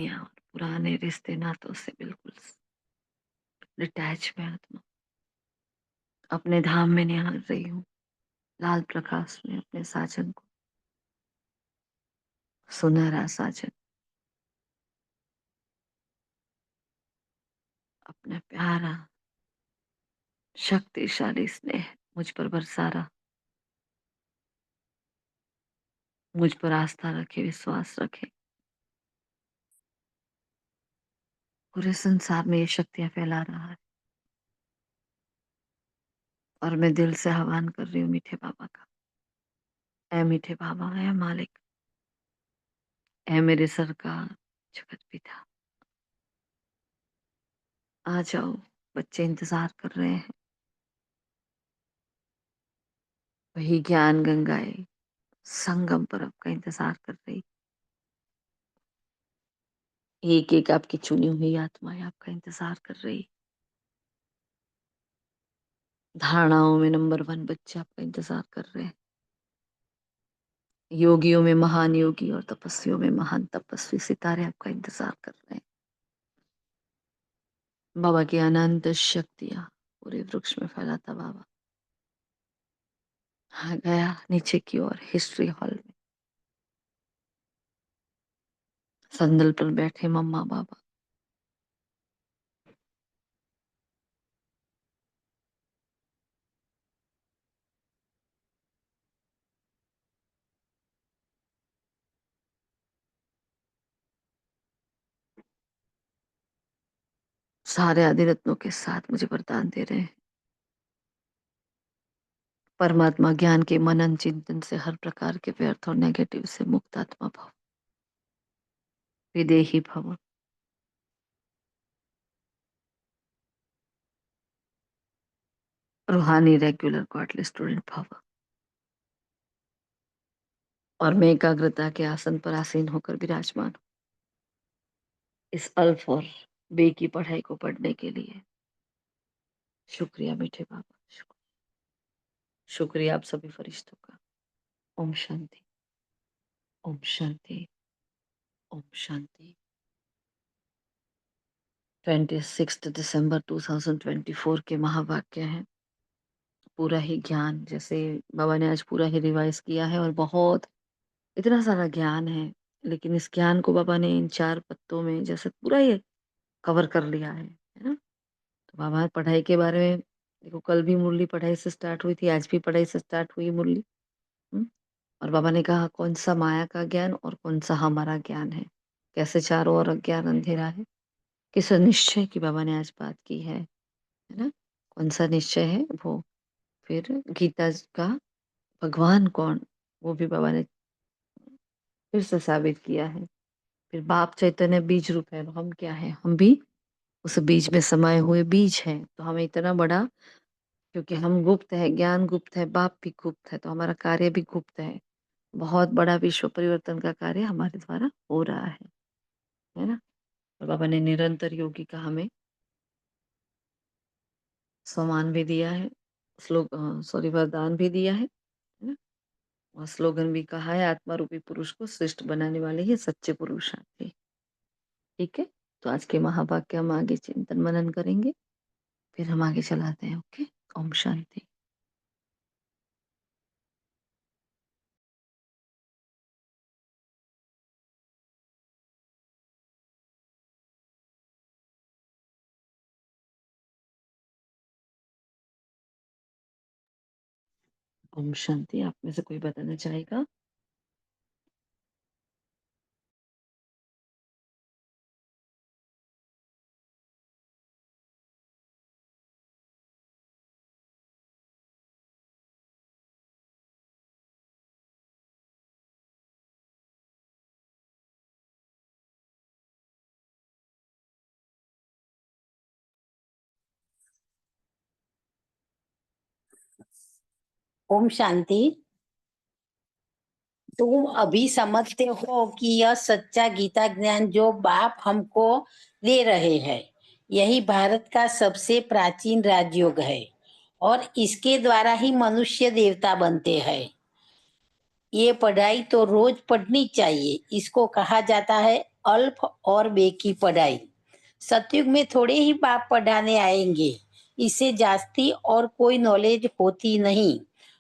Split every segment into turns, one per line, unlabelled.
और पुराने रिश्ते नातों से बिल्कुल डिटैच मैं आत्मा अपने धाम में निहार रही हूँ। लाल प्रकाश में अपने साजन को, सुनहरा साजन, अपना प्यारा शक्तिशाली स्नेह मुझ पर बरसा रहा। मुझ पर आस्था रखे, विश्वास रखे। पूरे संसार में ये शक्तियां फैला रहा है और मैं दिल से आह्वान कर रही हूँ मीठे बाबा का। ऐ मीठे बाबा, ऐ मालिक, ऐ मेरे सरकार, जगत पिता, आ जाओ। बच्चे इंतजार कर रहे हैं। वही ज्ञान गंगाएं संगम पर आपका इंतजार कर रही। एक एक आपकी चुनी हुई आत्माएं आपका इंतजार कर रही। धारणाओं में नंबर 1 बच्चे आपका इंतजार कर रहे हैं। योगियों में महान योगी और तपस्वियों में महान तपस्वी सितारे आपका इंतजार कर रहे हैं। बाबा की अनंत शक्तियां पूरे वृक्ष में फैलाता बाबा हाँ गया नीचे की ओर हिस्ट्री हॉल में। संदल पर बैठे मम्मा बाबा, सारे आदि रत्नों के साथ मुझे वरदान दे रहे हैं। परमात्मा ज्ञान के मनन चिंतन से हर प्रकार के व्यर्थ और नेगेटिव से मुक्त आत्मा भव, विदेही भव, रूहानी रेगुलर गॉडली स्टूडेंट भव। और मैं एकाग्रता के आसन पर आसीन होकर विराजमान हूँ इस अल्फ और बे की पढ़ाई को पढ़ने के लिए। शुक्रिया मीठे बाबा, शुक्रिया आप सभी फरिश्तों का। ओम शांति, ओम शांति, ओम शांति। 26 दिसंबर 2024 के महावाक्य हैं। पूरा ही ज्ञान, जैसे बाबा ने आज पूरा ही रिवाइज किया है और बहुत इतना सारा ज्ञान है, लेकिन इस ज्ञान को बाबा ने इन 4 पत्तों में जैसे पूरा ही कवर कर लिया है ना। तो बाबा पढ़ाई के बारे में देखो, कल भी मुरली पढ़ाई से स्टार्ट हुई थी, आज भी पढ़ाई से स्टार्ट हुई मुरली। और बाबा ने कहा कौन सा माया का ज्ञान और कौन सा हमारा ज्ञान है, कैसे चारों ओर अज्ञान अंधेरा है, किस निश्चय की बाबा ने आज बात की है ना। कौन सा निश्चय है वो, फिर गीता का भगवान कौन, वो भी बाबा ने फिर से साबित किया है। फिर बाप चैतन्य बीज रूप है, हम क्या है, हम भी उस बीज में समाये हुए बीज हैं। तो हमें इतना बड़ा, क्योंकि हम गुप्त है, ज्ञान गुप्त है, बाप भी गुप्त है, तो हमारा कार्य भी गुप्त है। बहुत बड़ा विश्व परिवर्तन का कार्य हमारे द्वारा हो रहा है ना। और बाबा ने निरंतर योगी का हमें सम्मान भी दिया है, श्लोक सॉरी वरदान भी दिया है ना। और स्लोगन भी कहा है, आत्मा रूपी पुरुष को श्रेष्ठ बनाने वाले ही सच्चे पुरुषार्थी। ठीक है, तो आज के महावाक्य हम आगे चिंतन मनन करेंगे, फिर हम आगे चलाते हैं। ओके, ओम शांति। ओम शांति। आप में से कोई बताना चाहेगा?
ओम शांति। तुम अभी समझते हो कि यह सच्चा गीता ज्ञान जो बाप हमको दे रहे हैं, यही भारत का सबसे प्राचीन राजयोग है और इसके द्वारा ही मनुष्य देवता बनते हैं। ये पढ़ाई तो रोज पढ़नी चाहिए। इसको कहा जाता है अल्फ और बे की पढ़ाई। सतयुग में थोड़े ही बाप पढ़ाने आएंगे, इससे जास्ती और कोई नॉलेज होती नहीं।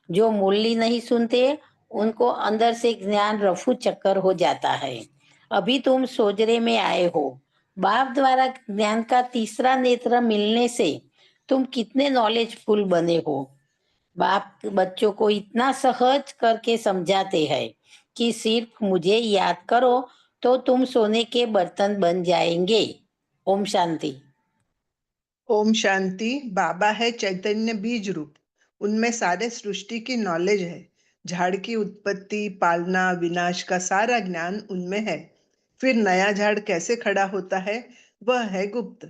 जो मुरली नहीं सुनते उनको अंदर से ज्ञान रफू चक्कर हो जाता है। अभी तुम सोजरे में आए हो, बाप द्वारा ज्ञान का तीसरा नेत्र मिलने से तुम कितने नॉलेजफुल बने हो। बाप बच्चों को इतना सहज करके समझाते हैं कि सिर्फ मुझे याद करो तो तुम सोने के बर्तन बन जाएंगे। ओम शांति।
ओम शांति। बाबा है चैतन्य बीज रूप, उनमें सारे सृष्टि की नॉलेज है। झाड़ की उत्पत्ति, पालना, विनाश का सारा ज्ञान उनमें है। फिर नया झाड़ कैसे खड़ा होता है वह है गुप्त।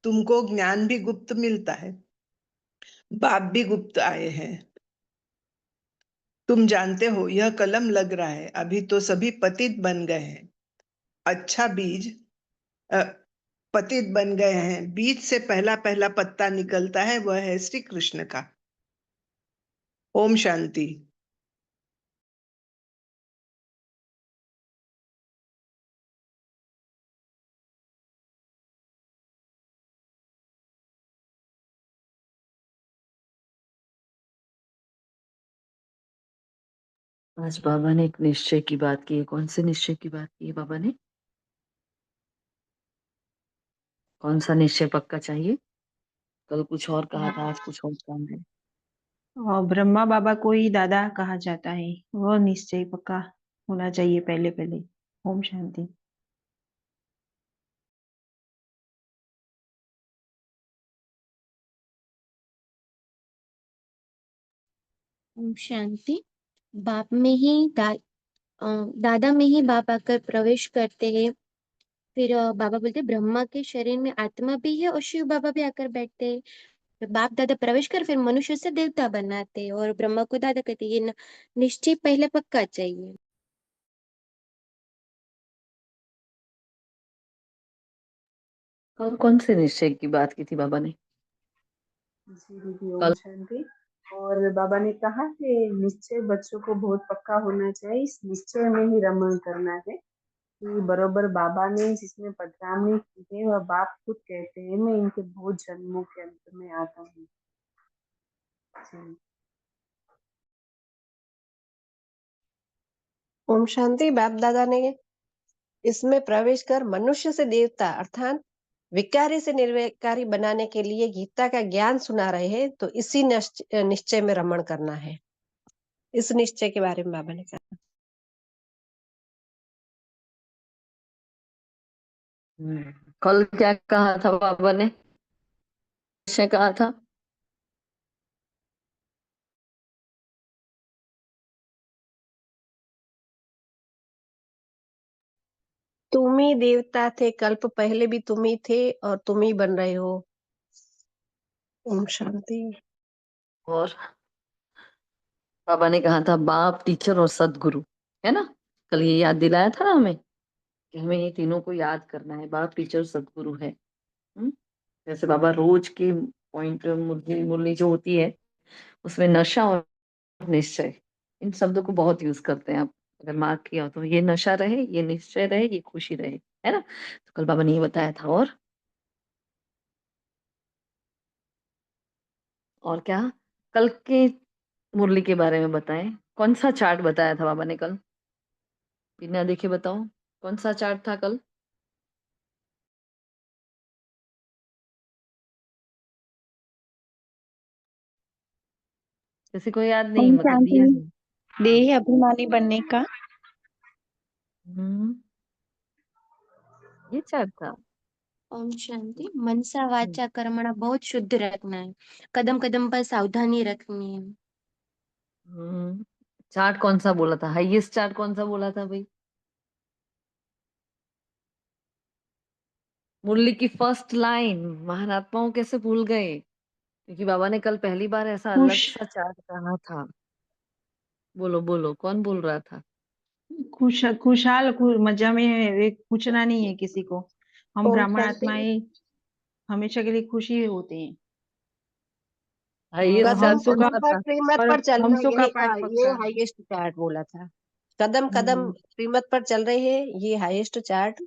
तुमको ज्ञान भी गुप्त मिलता है, बाप भी गुप्त आए हैं। तुम जानते हो यह कलम लग रहा है, अभी तो सभी पतित बन गए हैं। अच्छा बीज अ, पतित बन गए हैं। बीज से पहला पहला पत्ता निकलता है, वह है श्री कृष्ण का। ओम शांति।
आज बाबा ने एक निश्चय की बात की है। कौन से निश्चय की बात की है बाबा ने? कौन सा निश्चय पक्का चाहिए? कल कुछ और कहा था, आज कुछ और काम है।
और ब्रह्मा बाबा को ही दादा कहा जाता है, वह निश्चय पक्का होना चाहिए पहले पहले। ओम शांति।
ओम शांति। बाप में ही दादा में ही बाप आकर प्रवेश करते हैं। फिर बाबा बोलते हैं, ब्रह्मा के शरीर में आत्मा भी है और शिव बाबा भी आकर बैठते हैं। फिर बाप दादा प्रवेश कर फिर मनुष्य से देवता बनाते हैं और ब्रह्मा को दादा कहते हैं। ये निश्चय पहले पक्का चाहिए।
कल कौन से निश्चय की बात की थी बाबा ने?
जी दीदी, ओम
कल
शांति। और बाबा ने कहा कि निश्चय बच्चों को बहुत पक्का होना चाहिए, इस निश्चय में ही रमण करना है। कि बरोबर बाबा ने जिसमें पधरावनी की है वह बाप खुद कहते हैं, मैं इनके बहुत जन्मों के अंत में आता हूँ। जी।
ओम शांति। बाप दादा ने इसमें प्रवेश कर मनुष्य से देवता अर्थात विकारी से निर्विकारी बनाने के लिए गीता का ज्ञान सुना रहे हैं, तो इसी निश्चय में रमण करना है। इस निश्चय के बारे में बाबा ने कहा।
कल क्या कहा था बाबा ने? निश्चय कहा था।
तुम ही देवता थे, कल्प पहले भी तुम ही थे और तुम ही बन रहे हो। ओम शांति।
और बाबा ने कहा था बाप, टीचर और सदगुरु, है ना? कल ये याद दिलाया था ना हमें कि हमें ये तीनों को याद करना है। बाप, टीचर, सदगुरु है। जैसे बाबा रोज की पॉइंट मुरली मुरली जो होती है उसमें नशा और निश्चय, इन शब्दों को बहुत यूज करते हैं। आप अगर मार्क किया हो तो, ये नशा रहे, ये निश्चय रहे, ये खुशी रहे, है ना? तो कल बाबा ने ये बताया था। और क्या? कल के मुरली के बारे में बताएं। कौन सा चार्ट बताया था बाबा ने कल? बिना देखे बताओ, कौन सा चार्ट था कल? किसी को याद नहीं?
ओम
मतलब
शांति।
दिया है।
देह अभिमानी बनने का।
हम्म, ये चार्ट था।
ओम शांति। मनसा
हम्म,
वाचा कर्मणा बहुत शुद्ध रखना है। कदम कदम पर सावधानी रखनी है।
चार्ट कौन सा बोला था? हाईएस्ट चार्ट कौन सा बोला था भाई? मुरली की फर्स्ट लाइन महात्माओं कैसे भूल गए? क्योंकि बाबा ने कल पहली बार ऐसा अलग
खुश
सा चार्ट कहा था। बोलो बोलो, कौन बोल रहा था?
खुशहाल मजा में है, पूछना नहीं है किसी को। हम
ओम
ब्राह्मण
शांति।
आत्माएं हमेशा के लिए खुशी होते हैं। और
हाईएस्ट
कदम
चार्ट कौन
कदम
सा
हमसो
पर
था?
श्रीमत
और
पर चलना,
हमसो का
यही
पाठ
ये
पक्का है।
हाईएस्ट चार्ट बोला था। कदम कदम
हम्म।
श्रीमत पर चल रहे हैं, ये हाईएस्ट चार्ट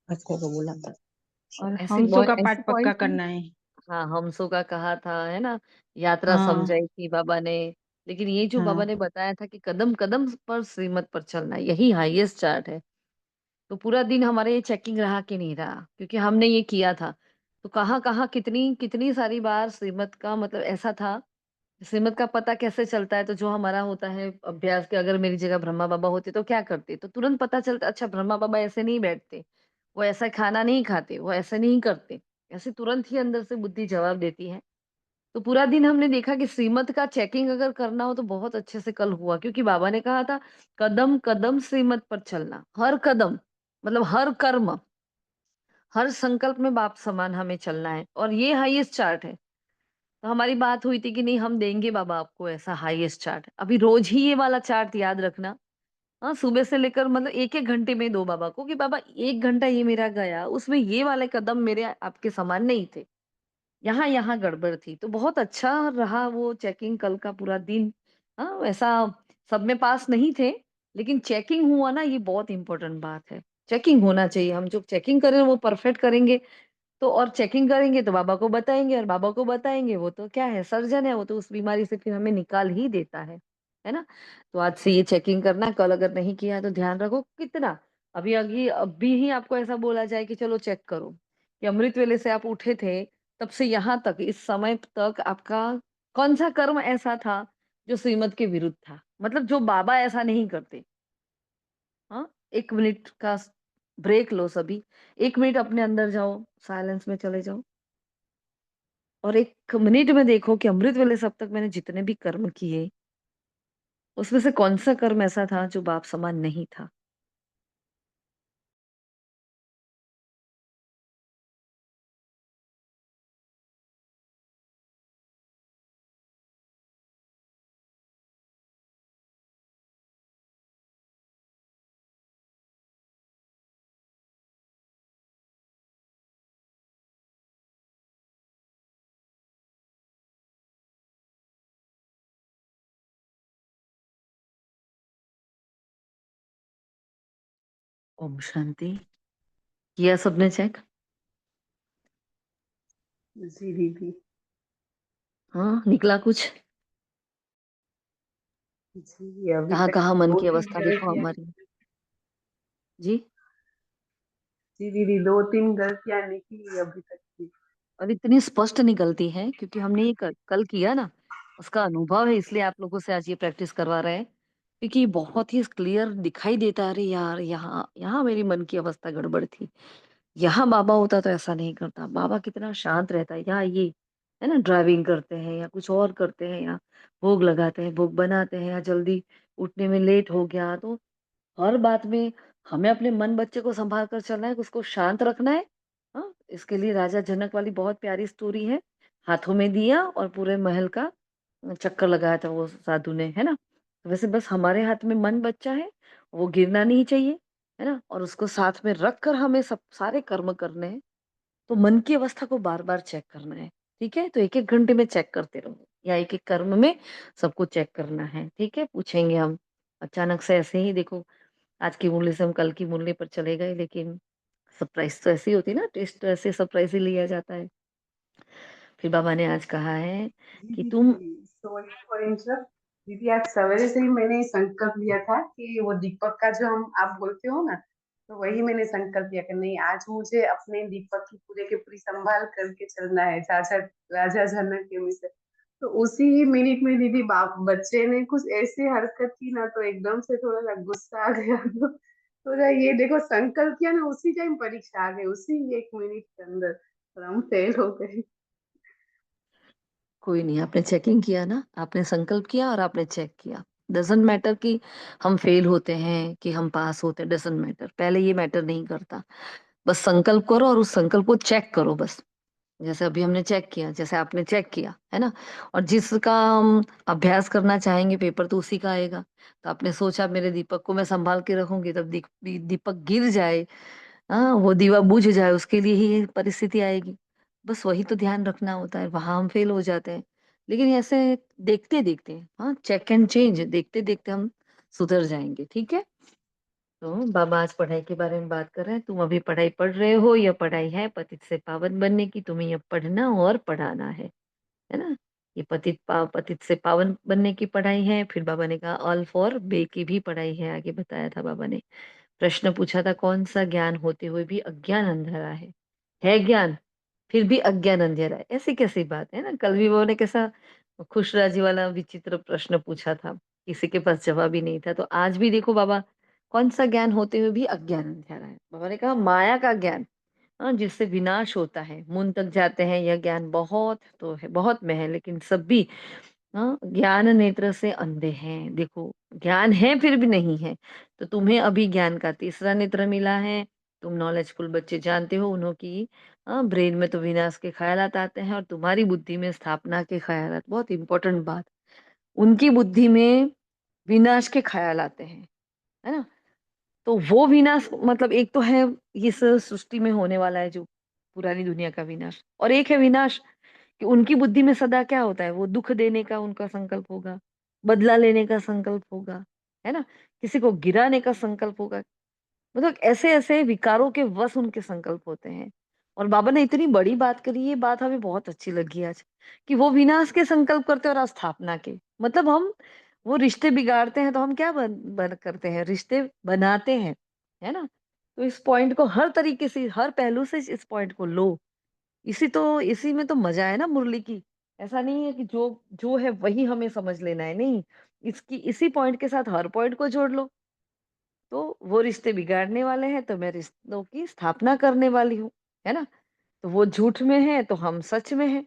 बच्चों को बोला था।
और
ऐसे
हमसों का
ऐसे
पाठ पक्का
पॉइंट है।
करना है।
हाँ, हमसो का कहा था, है ना? यात्रा
हाँ
समझाई थी बाबा ने। लेकिन ये जो बाबा
हाँ
ने बताया था कि कदम-कदम पर श्रीमत पर चलना, यही हाईएस्ट चार्ट है। तो पूरा दिन हमारे ये चेकिंग रहा कि नहीं रहा, क्योंकि हमने ये किया था। तो कहाँ-कहाँ कितनी कितनी सारी बार श्रीमत का मतलब ऐसा था, श्रीमत का पता कैसे चलता है? तो जो हमारा होता है अभ्यास कि अगर मेरी जगह ब्रह्मा बाबा होते तो क्या करते? तो तुरंत पता चलता, अच्छा ब्रह्मा बाबा ऐसे नहीं बैठते, वो ऐसा खाना नहीं खाते, वो ऐसे नहीं करते। ऐसे तुरंत ही अंदर से बुद्धि जवाब देती है। तो पूरा दिन हमने देखा कि श्रीमत का चेकिंग अगर करना हो तो बहुत अच्छे से कल हुआ, क्योंकि बाबा ने कहा था कदम-कदम श्रीमत पर चलना, हर कदम मतलब हर कर्म, हर संकल्प में बाप समान हमें चलना है और ये हाईएस्ट चार्ट है। तो हमारी बात हुई थी कि नहीं हम देंगे बाबा आपको ऐसा हाईएस्ट चार्ट। अभी रोज ही ये वाला चार्ट याद रखना। हाँ, सुबह से लेकर मतलब 1-1 घंटे में दो बाबा को कि बाबा 1 घंटा ये मेरा गया, उसमें ये वाले कदम मेरे आपके समान नहीं थे। यहाँ-यहाँ गड़बड़ थी। तो बहुत अच्छा रहा वो चेकिंग कल का पूरा दिन। हाँ, ऐसा सब में पास नहीं थे, लेकिन चेकिंग हुआ ना ये बहुत इम्पोर्टेंट बात है। चेकिंग होना चाहिए, हम जो चेकिंग कर रहे हैं वो परफेक्ट करेंगे, तो और चेकिंग करेंगे तो बाबा को बताएँगे और बाबा को बताएँगे, वो तो क्या है सर्जन है, वो तो उस बीमारी से फिर हमें निकाल ही देता है ना? तो आज से ये चेकिंग करना, कल अगर नहीं किया तो ध्यान रखो कितना, अभी ही आपको ऐसा बोला जाए कि चलो चेक करो, कि अमृत वेले से आप उठे थे, तब से यहाँ तक इस समय तक आपका कौन-सा कर्म ऐसा था, जो श्रीमत के विरुद्ध था? मतलब जो बाबा ऐसा नहीं करते। हाँ, 1 मिनट का स ब्रेक लो सभी। 1 मिनट अपने अंदर जाओ, साइलेंस में चले जाओ और 1 मिनट में देखो कि अमृत वेले से अब तक मैंने जितने भी कर्म किए, उसमें से कौन-सा कर्म ऐसा था जो बाप समान नहीं था? ओम शांति। किया सबने चेक?
जी दीदी।
हाँ, निकला कुछ?
जी, अभी तक
कहाँ-कहाँ मन की
2-3
अवस्था देखो
गलतियाँ।
हमारी। जी,
जी दीदी, 2-3 गलतियाँ निकली अभी तक की।
और इतनी स्पष्ट निकलती हैं क्योंकि हमने ये कल किया ना, उसका अनुभव है, इसलिए आप लोगों से आज ये प्रैक्टिस करवा रहे हैं। क्योंकि ये बहुत ही क्लियर दिखाई देता है, अरे यार! यहाँ यहाँ मेरी मन की अवस्था गड़बड़ थी। यहाँ बाबा होता तो ऐसा नहीं करता। बाबा कितना शांत रहता है। यहाँ ये, है ना, ड्राइविंग करते हैं या कुछ और करते हैं या भोग लगाते हैं, भोग बनाते हैं या जल्दी उठने में लेट हो गया, तो हर बात में हमें अपने मन बच्चे को सँभाल कर चलना है, उसको शांत रखना है। हाँ, इसके लिए राजा जनक वाली बहुत प्यारी स्टोरी है। हाथों में दिया और पूरे महल का चक्कर लगाया था वो साधु ने, है ना? तो वैसे बस हमारे हाथ में मन बच्चा है, वो गिरना नहीं चाहिए, है ना? और उसको साथ में रख कर हमें सब सारे कर्म करने हैं। तो मन की अवस्था को बार-बार चेक करना है, ठीक है? तो 1-1 घंटे में चेक करते रहो या एक-एक कर्म में सबको चेक करना है, ठीक है? पूछेंगे हम। अचानक से ऐसे ही देखो, आज की मुरली से हम कल की मुरली पर चले गए, लेकिन सरप्राइज़ तो ऐसी होती है ना, टेस्ट तो ऐसे सरप्राइज़ ही लिया जाता है। फिर बाबा ने आज कहा है
जी
कि तुम
दीदी, सॉरी फॉर इंटरप्ट। दीदी, आज सवेरे से ही मैंने संकल्प लिया था कि वो दीपक का जो हम आप बोलते हो ना, तो वही मैंने संकल्प लिया कि नहीं, आज मुझे अपने दीपक की पूरे की पूरी संभाल करके चलना है, राजा राजा जनक के मिशन। तो उसी ही मिनट में दीदी बाप बच्चे ने कुछ ऐसी हरकत की ना, तो एकदम से थोड़ा सा गुस्सा आ गया। तो थोड़ा ये देखो, संकल्प किया ना, उसी टाइम परीक्षा आ गई, उसी 1 मिनट के अंदर, और हम फेल हो गए।
कोई नहीं, आपने चेकिंग किया ना, आपने संकल्प किया और आपने चेक किया। डज़न्ट मैटर कि हम फेल होते हैं कि हम पास होते हैं, डज़न्ट मैटर। पहले ये मैटर नहीं करता। बस संकल्प करो और उस संकल्प को चेक करो बस। जैसे अभी हमने चेक किया, जैसे आपने चेक किया, है ना? और जिसका हम अभ्यास करना चाहेंगे पेपर तो उसी का आएगा। तो आपने सोचा मेरे दीपक को मैं सँभाल के रखूँगी, तब दीपक गिर जाए, हाँ, वो दीवा बुझ जाए, उसके लिए ही ये परिस्थिति आएगी। बस वही तो ध्यान रखना होता है, वहाँ हम फेल हो जाते हैं। लेकिन ऐसे देखते-देखते, हाँ, चेक एंड चेंज देखते-देखते हम सुधर जाएँगे, ठीक है? तो बाबा आज पढ़ाई के बारे में बात कर रहे हैं। तुम अभी पढ़ाई पढ़ रहे हो, यह पढ़ाई है पतित से पावन बनने की, तुम्हें यह पढ़ना और पढ़ाना है ना? ये पतित से पावन बनने की पढ़ाई है। फिर बाबा ने कहा ऑल फॉर बे की भी पढ़ाई है, आगे बताया था बाबा ने। प्रश्न पूछा था कौन सा ज्ञान होते हुए भी अज्ञान अंधेरा है ज्ञान फिर भी अज्ञान अंधेरा है, ऐसी कैसी बात है ना? कल भी बाबा ने कैसा खुश राजी वाला विचित्र प्रश्न पूछा था, किसी के पास जवाब ही नहीं था। तो आज भी देखो बाबा, कौन सा ज्ञान होते हुए भी अज्ञान अंधेरा है? बाबा ने कहा माया का ज्ञान, जिससे विनाश होता है, मून तक जाते हैं, यह ज्ञान बहुत तो है, बहुत में है, लेकिन सब भी ज्ञान नेत्र से अंधे हैं। देखो ज्ञान है फिर भी नहीं है। तो तुम्हें अभी ज्ञान का तीसरा नेत्र मिला है। तुम नॉलेजफुल बच्चे जानते हो, उन्हों की ब्रेन में तो विनाश के ख्यालात आते हैं और तुम्हारी बुद्धि में स्थापना के ख्यालात। बहुत इंपॉर्टेंट बात, उनकी बुद्धि में विनाश के ख्याल आते हैं, है ना? तो वो विनाश मतलब एक तो है इस सृष्टि में होने वाला है जो पुरानी दुनिया का विनाश, और एक है विनाश कि उनकी बुद्धि में सदा क्या होता है, वो दुख देने का उनका संकल्प होगा, बदला लेने का संकल्प होगा, है ना? किसी को गिराने का संकल्प होगा। मतलब ऐसे-ऐसे विकारों के वश उनके संकल्प होते हैं। और बाबा ने इतनी बड़ी बात करी, ये बात हमें बहुत अच्छी लगी आज, कि वो विनाश के संकल्प करते हैं और स्थापना के। मतलब हम वो रिश्ते बिगाड़ते हैं तो हम क्या बन बन करते हैं, रिश्ते बनाते हैं, है ना? तो इस पॉइंट को हर तरीके से, हर पहलू से इस पॉइंट को लो। इसी में तो मज़ा है ना मुरली की। ऐसा नहीं है कि जो जो है वही हमें समझ लेना है, नहीं। इसकी इसी पॉइंट के साथ हर पॉइंट को जोड़ लो। तो वो रिश्ते बिगाड़ने वाले हैं, तो मैं रिश्तों की स्थापना करने वाली हूँ, है ना? तो वो झूठ में है, तो हम सच में हैं।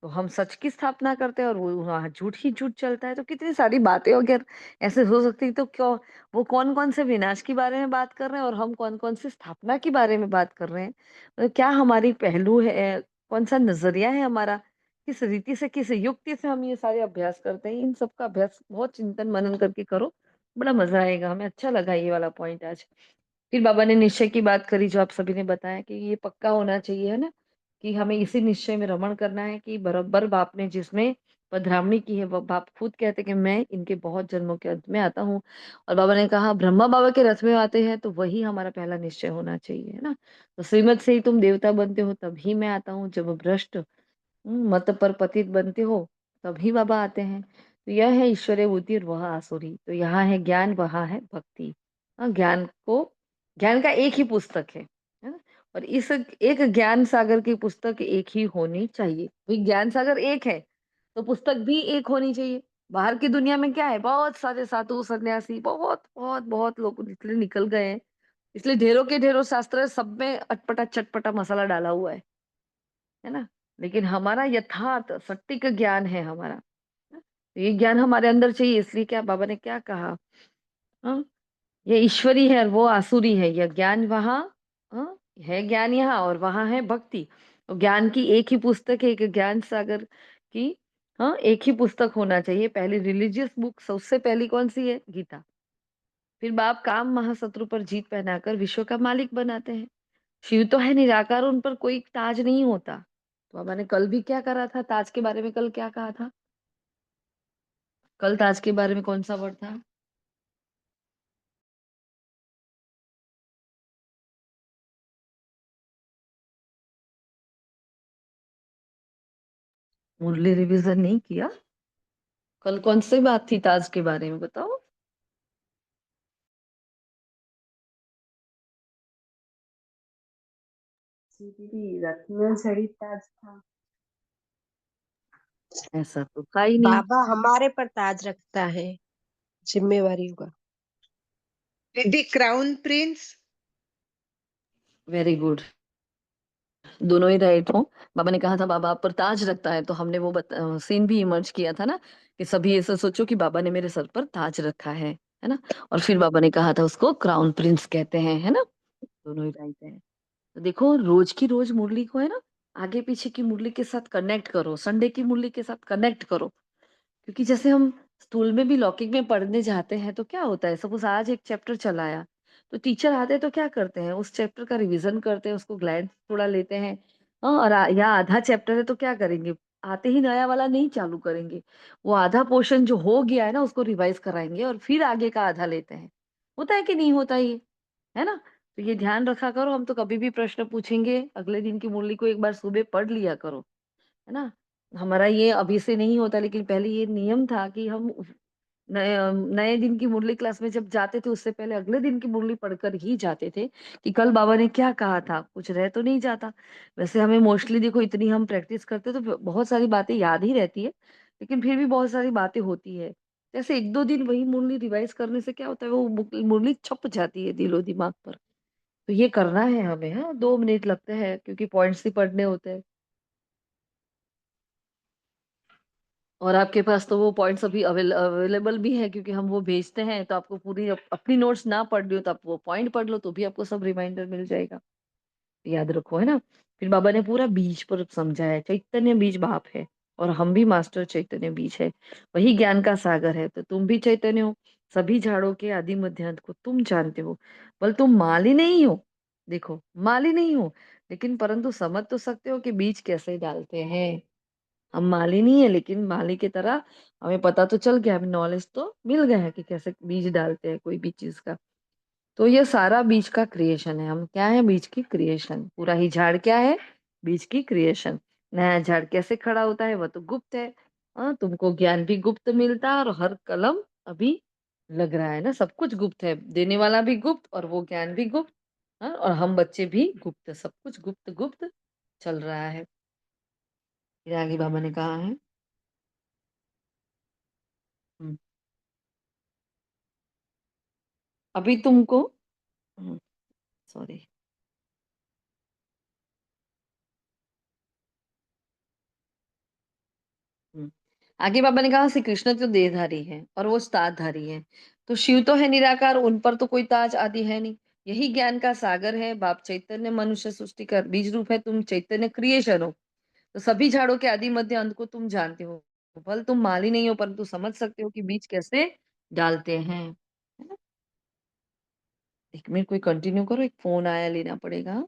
तो हम सच की स्थापना करते हैं और वो वहाँ झूठ ही झूठ चलता है। तो कितनी सारी बातें अगर ऐसे हो सकती है, तो क्यों वो कौन-कौन से विनाश के बारे में बात कर रहे हैं और हम कौन-कौन से स्थापना के बारे में बात कर रहे हैं। क्या हमारी पहलू है, कौन-सा नज़रिया है हमारा, किस रीति से, किस युक्ति से हम ये सारे अभ्यास करते हैं। इन सब का अभ्यास बहुत चिंतन-मनन करके करो, बड़ा मज़ा आएगा। हमें अच्छा लगा ये वाला पॉइंट आज। फिर बाबा ने निश्चय की बात करी, जो आप सभी ने बताया कि ये पक्का होना चाहिए, है ना? कि हमें इसी निश्चय में रमण करना है कि बराबर बाप ने जिसमें पधरामणी की है, वो बाप खुद कहते हैं कि मैं इनके बहुत जन्मों के अंत में आता हूँ। और बाबा ने कहा ब्रह्मा बाबा के रथ में आते हैं, तो वही हमारा पहला निश्चय होना चाहिए, है ना? तो श्रीमत से ही तुम देवता बनते हो, तभी मैं आता हूँ। जब भ्रष्ट मत पर पतित बनते हो, तभी बाबा आते हैं। तो यह है ईश्वरीय बुद्धि और वह आसुरी। तो यहाँ है ज्ञान, वहाँ है भक्ति। ज्ञान का एक ही पुस्तक है ना? और इस एक ज्ञान सागर की पुस्तक एक ही होनी चाहिए। भाई ज्ञान सागर एक है, तो पुस्तक भी एक होनी चाहिए। बाहर की दुनिया में क्या है, बहुत सारे साधु सन्यासी, बहुत बहुत बहुत लोग इसलिए निकल गए हैं, इसलिए ढेरों के ढेरों शास्त्र है, सब में अटपटा चटपटा मसाला डाला हुआ है ना? लेकिन हमारा यथार्थ सटीक ज्ञान है हमारा। तो ये ज्ञान हमारे अंदर चाहिए, इसलिए क्या बाबा ने क्या कहा, हाँ? ये ईश्वरी है और वो आसुरी है। यह ज्ञान वहाँ, है ज्ञान यहाँ और वहाँ है भक्ति। तो ज्ञान की एक ही पुस्तक है, एक ज्ञान सागर की, एक ही पुस्तक होना चाहिए। पहली रिलीजियस बुक सबसे पहली कौन सी है? गीता। फिर बाप काम महाशत्रु पर जीत पहनाकर विश्व का मालिक बनाते हैं। शिव तो है निराकार, उन पर कोई ताज नहीं होता। तो बाबा ने कल भी क्या करा था, ताज के बारे में कल क्या कहा था? कल ताज के बारे में कौन सा वर्ड था? मुरली रिवीजन नहीं किया? कल कौन सी बात थी ताज के बारे में, बताओ।
जी दीदी, रथ में जड़ित ताज था।
ऐसा तो था ही नहीं।
बाबा हमारे पर ताज रखता है, जिम्मेवारी होगा।
दीदी क्राउन प्रिंस।
वेरी गुड, दोनों ही राइट हो। बाबा ने कहा था बाबा आप पर ताज रखता है, तो हमने वो सीन भी इमर्ज किया था ना, कि सभी ऐसा सोचो कि बाबा ने मेरे सर पर ताज रखा है ना? और फिर बाबा ने कहा था उसको क्राउन प्रिंस कहते हैं, है ना? दोनों ही राइट है। तो देखो रोज की रोज मुरली को, है ना, आगे पीछे की मुरली के साथ कनेक्ट करो, संडे की मुरली के साथ कनेक्ट करो। क्योंकि जैसे हम स्कूल में भी लौकिक में पढ़ने जाते हैं, तो क्या होता है, सपोज आज एक चैप्टर चलाया, तो टीचर आते हैं तो क्या करते हैं, उस चैप्टर का रिवीजन करते हैं, उसको ग्लैंस थोड़ा लेते हैं। और या आधा चैप्टर है तो क्या करेंगे, आते ही नया वाला नहीं चालू करेंगे, वो आधा पोर्शन जो हो गया है ना उसको रिवाइज कराएंगे और फिर आगे का आधा लेते हैं। होता है कि नहीं होता ये? है ना? तो ये ध्यान रखा करो, हम तो कभी भी प्रश्न पूछेंगे, अगले दिन की मुरली को एक बार सुबह पढ़ लिया करो, है ना? हमारा ये अभी से नहीं होता, लेकिन पहले ये नियम था कि हम नए दिन की मुरली क्लास में जब जाते थे, उससे पहले अगले दिन की मुरली पढ़कर ही जाते थे कि कल बाबा ने क्या कहा था, कुछ रह तो नहीं जाता। वैसे हमें मोस्टली देखो इतनी हम प्रैक्टिस करते तो बहुत सारी बातें याद ही रहती है, लेकिन फिर भी बहुत सारी बातें होती है। जैसे 1-2 दिन वही मुरली रिवाइज़ करने से क्या होता है, वो मुरली छप जाती है दिलो-दिमाग पर। तो ये करना है हमें, हाँ, 2 मिनट लगते हैं क्योंकि पॉइंट्स ही पढ़ने होते हैं। और आपके पास तो वो पॉइंट्स अभी अवेलेबल भी है क्योंकि हम वो भेजते हैं, तो आपको पूरी अपनी नोट्स ना पढ़नी हो तो आप वो पॉइंट पढ़ लो, तो भी आपको सब रिमाइंडर मिल जाएगा। याद रखो, है ना? फिर बाबा ने पूरा बीज पर समझाया है, चैतन्य बीज बाप है और हम भी मास्टर चैतन्य बीज है। वही ज्ञान का सागर है, तो तुम भी चैतन्य हो। सभी झाड़ों के आदि मध्य अंत को तुम जानते हो। बल तुम माली नहीं हो, देखो माली नहीं हो, लेकिन परंतु समझ तो सकते हो कि बीज कैसे डालते हैं। हम माली नहीं है, लेकिन माली की तरह हमें पता तो चल गया, हमें नॉलेज तो मिल गया है कि कैसे बीज डालते हैं कोई भी चीज का। तो ये सारा बीज का क्रिएशन है। हम क्या है? बीज की क्रिएशन। पूरा ही झाड़ क्या है? बीज की क्रिएशन। नया झाड़ कैसे खड़ा होता है, वह तो गुप्त है। हाँ, तुमको ज्ञान भी गुप्त मिलता है और हर कलम अभी लग रहा है ना, सब कुछ गुप्त है, देने वाला भी गुप्त और वो ज्ञान भी गुप्त। हाँ, और हम बच्चे भी गुप्त, सब कुछ गुप्त गुप्त चल रहा है। फिर आगे बाबा ने कहा है। हम्म, अभी तुमको, सॉरी, हम्म, आगे बाबा ने कहा श्री कृष्ण तो देहधारी है और वो ताजधारी है, तो शिव तो है निराकार, उन पर तो कोई ताज आदि है नहीं। यही ज्ञान का सागर है। बाप चैतन्य मनुष्य सृष्टि का बीज रूप है, तुम चैतन्य क्रिएशन हो। तो सभी झाड़ों के आदि मध्य अंत को तुम जानते हो। फल तुम माली नहीं हो, परंतु समझ सकते हो कि बीज कैसे डालते हैं, है ना? 1 मिनट कोई कंटिन्यू करो, एक फोन आया, लेना पड़ेगा।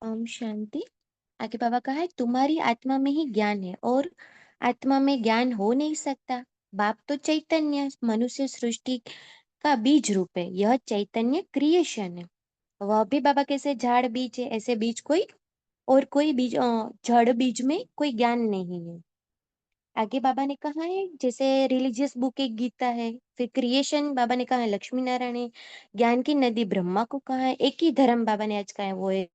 ओम शांति। आगे बाबा कहा है तुम्हारी आत्मा में ही ज्ञान है और आत्मा में ज्ञान हो नहीं सकता। बाप तो चैतन्य मनुष्य सृष्टि का बीज रूप है, यह चैतन्य क्रिएशन है। वह भी बाबा कैसे झाड़ बीज है, ऐसे बीज कोई और कोई बीज जड़ बीज में कोई ज्ञान नहीं है। आगे बाबा ने कहा है जैसे रिलीजियस बुक एक गीता है, फिर क्रिएशन बाबा ने कहा है लक्ष्मी नारायण है, ज्ञान की नदी ब्रह्मा को कहा है, एक ही धर्म बाबा ने आज कहा है वो है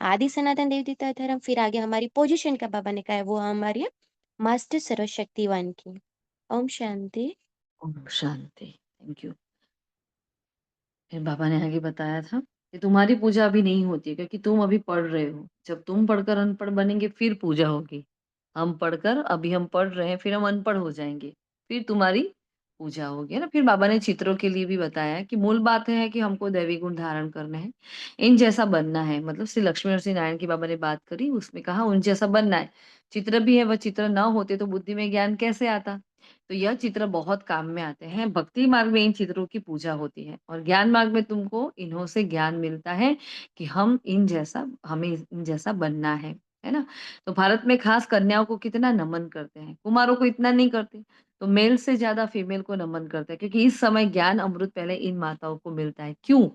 आदि सनातन देव देवता धर्म। फिर आगे हमारी पोजीशन का बाबा ने कहा है वो हमारी है मास्टर सर्वशक्तिवान की। ओम शांति।
ओम शांति। Thank you. फिर बाबा ने आगे बताया था कि तुम्हारी पूजा अभी नहीं होती है क्योंकि तुम अभी पढ़ रहे हो। जब तुम पढ़कर अनपढ़ बनेंगे फिर पूजा होगी। हम पढ़कर, अभी हम पढ़ रहे हैं, फिर हम अनपढ़ हो जाएंगे, फिर तुम्हारी पूजा होगी, है ना? फिर बाबा ने चित्रों के लिए भी बताया कि मूल बात है कि हमको दैवी गुण धारण करने हैं, इन जैसा बनना है। मतलब श्री लक्ष्मी और श्री नारायण की बाबा ने बात करी, उसमें कहा उन जैसा बनना है। चित्र भी है, वह चित्र ना होते तो बुद्धि में ज्ञान कैसे आता? तो यह चित्र बहुत काम में आते हैं। भक्ति मार्ग में इन चित्रों की पूजा होती है और ज्ञान मार्ग में तुमको इन्हों से ज्ञान मिलता है कि हमें इन जैसा बनना है ना? तो भारत में खास कन्याओं को कितना नमन करते हैं, कुमारों को इतना नहीं करते। तो मेल से ज़्यादा फीमेल को नमन करते हैं क्योंकि इस समय ज्ञान अमृत पहले इन माताओं को मिलता है। क्यों?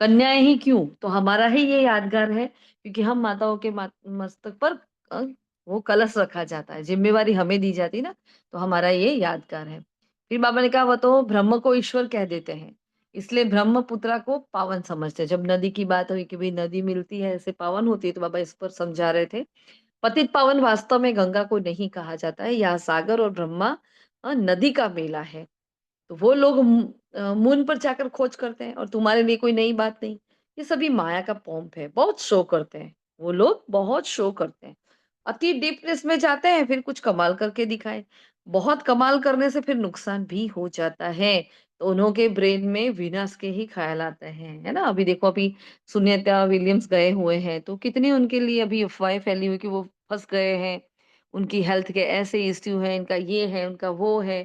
कन्याएँ ही क्यों? तो हमारा ही ये यादगार है क्योंकि हम माताओं के मस्तक पर अ, वो कलश रखा जाता है, ज़िम्मेवारी हमें दी जाती है ना, तो हमारा ये यादगार है। फिर बाबा ने कहा वो तो ब्रह्म को ईश्वर कह देते हैं, इसलिए ब्रह्मपुत्रा को पावन समझते हैं। जब नदी की बात हुई कि भई नदी मिलती है, ऐसे पावन होती है, तो बाबा इस पर समझा रहे थे। पतित पावन वास्तव में गंगा को नहीं कहा जाता है, यहाँ सागर और ब्रह्मा नदी का मेला है। तो वो लोग मून पर जाकर खोज करते हैं और तुम्हारे लिए कोई नई बात नहीं। ये सभी माया का पोंप है, बहुत शो करते हैं। वो लोग बहुत शो करते हैं। अति डीपनेस में जाते हैं, फिर कुछ कमाल करके दिखाए। बहुत कमाल करने से फिर नुकसान भी हो जाता है। तो उन्हों के ब्रेन में विनाश के ही ख़्याल आते हैं, है ना? अभी देखो अभी सुनीता विलियम्स गए हुए हैं, तो कितनी उनके लिए अभी अफ़वाहें फैली हुई कि वो फँस गए हैं। उनकी हेल्थ के ऐसे इश्यू हैं, इनका ये है, उनका वो है।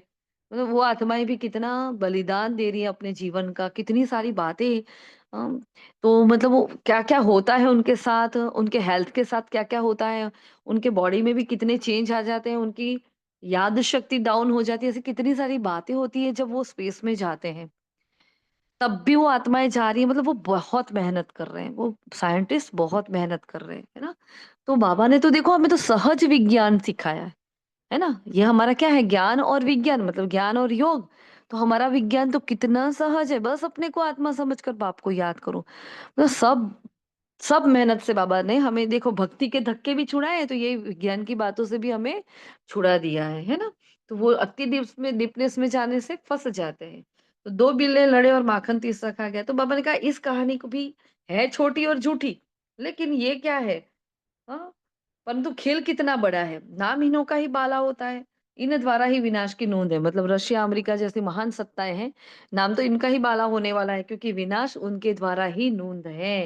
मतलब वो आत्माएँ भी कितना बलिदान दे रही है अपने जीवन का, कितनी सारी बातें अम, तो मतलब वो क्या-क्या होता है उनके साथ, उनके हेल्थ के साथ क्या-क्या होता है, उनके बॉडी में भी कितने चेंज आ जाते हैं, उनकी याद शक्ति डाउन हो जाती है, ऐसी कितनी सारी बातें होती हैं जब वो स्पेस में जाते हैं। तब भी वो आत्माएँ जा रही हैं मतलब वो बहुत मेहनत कर रहे हैं, वो साइंटिस्ट बहुत मेहनत कर रहे हैं, है ना? तो बाबा ने तो देखो हमें तो सहज विज्ञान सिखाया है ना? ये हमारा क्या है ज्ञान और विज्ञान मतलब ज्ञान और योग। तो हमारा विज्ञान तो कितना सहज है, बस अपने को आत्मा समझकर बाप को याद करो। मतलब सब मेहनत से बाबा ने हमें देखो भक्ति के धक्के भी छुड़ाए, तो ये विज्ञान की बातों से भी हमें छुड़ा दिया है ना? तो वो अति डीपनेस में जाने से फँस जाते हैं। तो 2 बिल्ली लड़े और माखन तीसरा खा गया। तो बाबा ने कहा इस कहानी को भी है छोटी और झूठी, लेकिन ये क्या है हाँ, परंतु खेल कितना बड़ा है, नाम इन्हों का ही बाला होता है, इन द्वारा ही विनाश की नोंद है। मतलब रशिया, अमेरिका जैसी महान सत्ताएँ हैं, नाम तो इनका ही बाला होने वाला है क्योंकि विनाश उनके द्वारा ही नोंद है।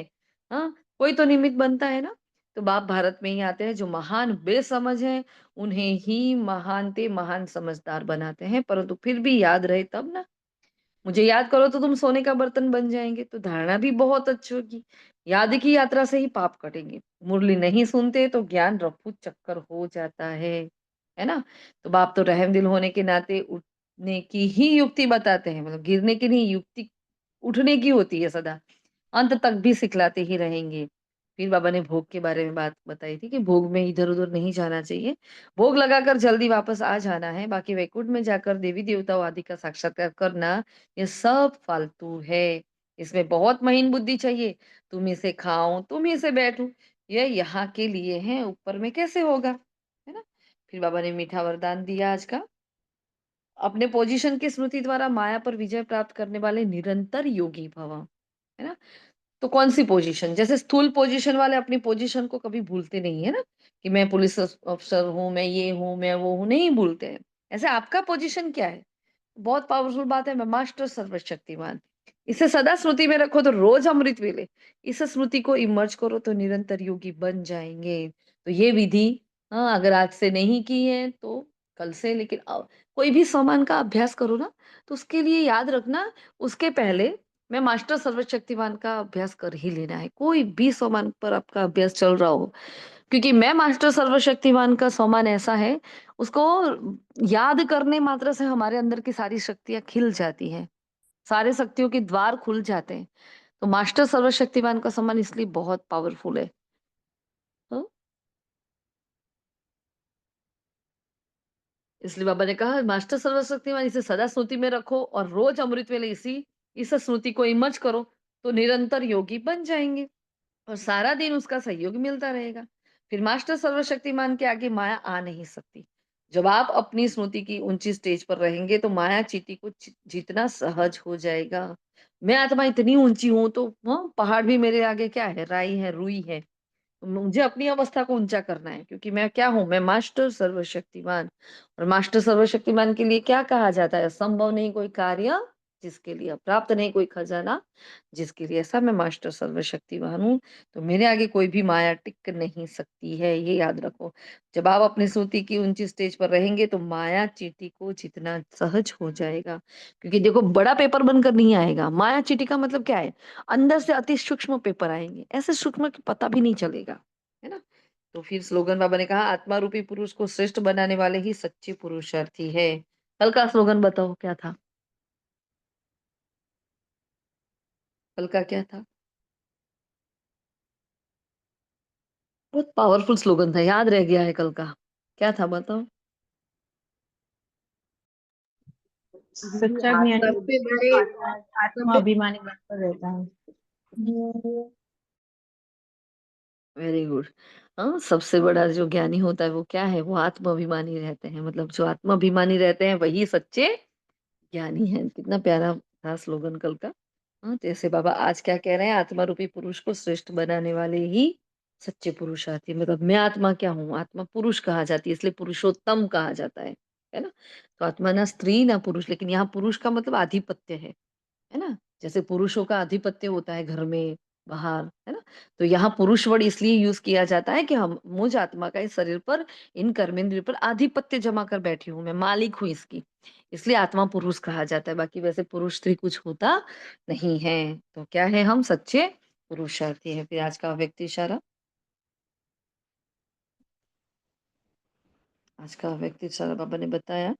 हाँ, कोई तो निमित्त बनता है ना? तो बाप भारत में ही आते हैं, जो महान बेसमझ हैं, उन्हें ही महान ते महान समझदार बनाते हैं, परंतु फिर भी याद रहे तब ना। मुझे याद करो तो तुम सोने का बर्तन बन जाएँगे, तो धारणा भी बहुत अच्छी होगी। याद की यात्रा से ही पाप कटेंगे। मुरली नहीं सुनते तो ज्ञान रफू चक्कर हो जाता है ना? तो बाप तो रहमदिल होने के नाते उठने की ही युक्ति बताते हैं, मतलब गिरने की नहीं युक्ति उठने की होती है सदा। अंत तक भी सिखलाते ही रहेंगे। फिर बाबा ने भोग के बारे में बात बताई थी कि भोग में इधर-उधर नहीं जाना चाहिए। भोग लगाकर जल्दी वापस आ जाना है, बाकी वैकुंठ में जाकर देवी-देवताओं आदि का साक्षात्कार करना, ये सब फालतू है। इसमें बहुत महीन बुद्धि चाहिए। तुम इसे खाओ, तुम ही से बैठो, ये यहाँ के लिए है, ऊपर में कैसे होगा? है ना? फिर बाबा ने मीठा वरदान दिया आज का, अपने पोज़ीशन की स्मृति द्वारा माया पर विजय प्राप्त करने वाले निरंतर योगी भव। है ना? तो कौन-सी पोज़ीशन? जैसे स्थूल पोज़ीशन वाले अपनी पोज़ीशन को कभी भूलते नहीं है ना, कि मैं पुलिस अफ़सर हूँ, मैं ये हूँ, मैं वो हूँ, नहीं भूलते हैं। ऐसे आपका पोज़ीशन क्या है? बहुत पावरफुल बात है, मैं मास्टर सर्वशक्तिमान। इसे सदा स्मृति में रखो तो रोज़ अमृत मिले। इस स्मृति को इमर्ज करो तो निरंतर योगी बन जाएँगे। तो ये विधि अगर आज से नहीं की है तो कल से लेकिन कोई भी सामान का अभ्यास करो ना, तो उसके लिए याद रखना उसके पहले मैं मास्टर सर्वशक्तिमान का अभ्यास कर ही लेना है। कोई भी सोमान पर आपका अभ्यास चल रहा हो, क्योंकि मैं मास्टर सर्वशक्तिमान का सोमान ऐसा है, उसको याद करने मात्र से हमारे अंदर की सारी शक्तियाँ खिल जाती हैं, सारे शक्तियों के द्वार खुल जाते हैं। तो मास्टर सर्वशक्तिमान का सम्मान इसलिए बहुत पावरफुल है। हाँ, इसलिए बाबा ने कहा मास्टर सर्वशक्तिमान इसे सदा स्मृति में रखो और रोज अमृत वेले इस स्मृति को इमर्ज करो, तो निरंतर योगी बन जाएँगे। और सारा दिन उसका सहयोग मिलता रहेगा। फिर मास्टर सर्वशक्तिमान के आगे माया आ नहीं सकती। जब आप अपनी स्मृति की ऊँची स्टेज पर रहेंगे तो माया चींटी को जीतना सहज हो जाएगा। मैं आत्मा इतनी ऊँची हूँ तो पहाड़ भी मेरे आगे क्या है, राई है, रुई है। मुझे अपनी अवस्था को ऊंचा करना है, क्योंकि मैं क्या हूँ, मैं मास्टर सर्वशक्तिमान। और मास्टर सर्वशक्तिमान के लिए क्या कहा जाता है, असंभव नहीं कोई कार्य जिसके लिए अप्राप्त नहीं कोई खजाना जिसके लिए। ऐसा मैं मास्टर सर्वशक्तिमान हूँ, तो मेरे आगे कोई भी माया टिक नहीं सकती है, ये याद रखो। जब आप अपनी स्मृति की ऊंची स्टेज पर रहेंगे तो माया चींटी को जीतना सहज हो जाएगा। क्योंकि देखो, बड़ा पेपर बनकर नहीं आएगा। माया चींटी का मतलब क्या है, अंदर से अति सूक्ष्म पेपर आएंगे, ऐसे सूक्ष्म कि पता भी नहीं चलेगा, है ना। तो फिर स्लोगन बाबा ने कहा, आत्मा रूपी पुरुष को श्रेष्ठ बनाने वाले ही सच्चे पुरुषार्थी है। कल का स्लोगन बताओ क्या था, कल का क्या था? बहुत पावरफुल स्लोगन था, याद रह गया है कल का, क्या था बताओ?
दीदी
सच्चा ज्ञानी
आत्मा
सबसे बड़े
आत्मा
सबसे
अभिमानी बनकर रहता है।
Very good. हाँ, सबसे बड़ा जो ज्ञानी होता है वो क्या है, वो आत्माभिमानी रहते हैं। मतलब जो आत्माभिमानी रहते हैं वही सच्चे ज्ञानी है। कितना प्यारा था स्लोगन कल का। हाँ, तो ऐसे बाबा आज क्या कह रहे हैं, आत्मा रूपी पुरुष को श्रेष्ठ बनाने वाले ही सच्चे पुरुषार्थी। मतलब मैं आत्मा क्या हूँ, आत्मा पुरुष कहा जाती है, इसलिए पुरुषोत्तम कहा जाता है ना। तो आत्मा ना स्त्री ना पुरुष, लेकिन यहाँ पुरुष का मतलब आधिपत्य है ना। जैसे पुरुषों का आधिपत्य होता है घर में, बाहर, है ना। तो यहाँ पुरुष वर्ड इसलिए यूज किया जाता है कि हम, मुझ आत्मा का इस शरीर पर, इन कर्मेंद्रिय पर आधिपत्य जमा कर बैठी हूँ, मैं मालिक हूँ इसकी, इसलिए आत्मा पुरुष कहा जाता है। बाकी वैसे पुरुष स्त्री कुछ होता नहीं है। तो क्या है, हम सच्चे पुरुषार्थी है। फिर आज का व्यक्ति इशारा, आज का व्यक्ति इशारा बाबा ने बताया।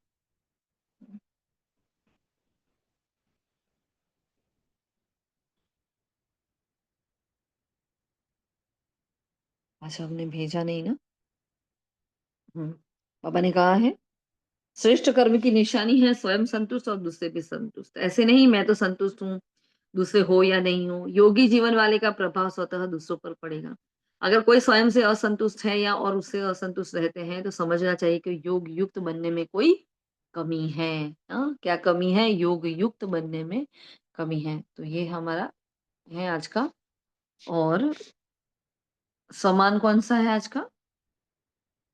अच्छा, हमने भेजा नहीं ना। हम्म, बाबा ने कहा है, श्रेष्ठ कर्म की निशानी है स्वयं संतुष्ट और दूसरे भी संतुष्ट। ऐसे नहीं मैं तो संतुष्ट हूँ, दूसरे हो या नहीं हो। योगी जीवन वाले का प्रभाव स्वतः दूसरों पर पड़ेगा। अगर कोई स्वयं से असंतुष्ट है या और उससे असंतुष्ट रहते हैं तो समझना चाहिए कि योग युक्त बनने में कोई कमी है। हाँ, क्या कमी है, योग युक्त बनने में कमी है। तो ये हमारा है आज का। और सम्मान कौन सा है आज का,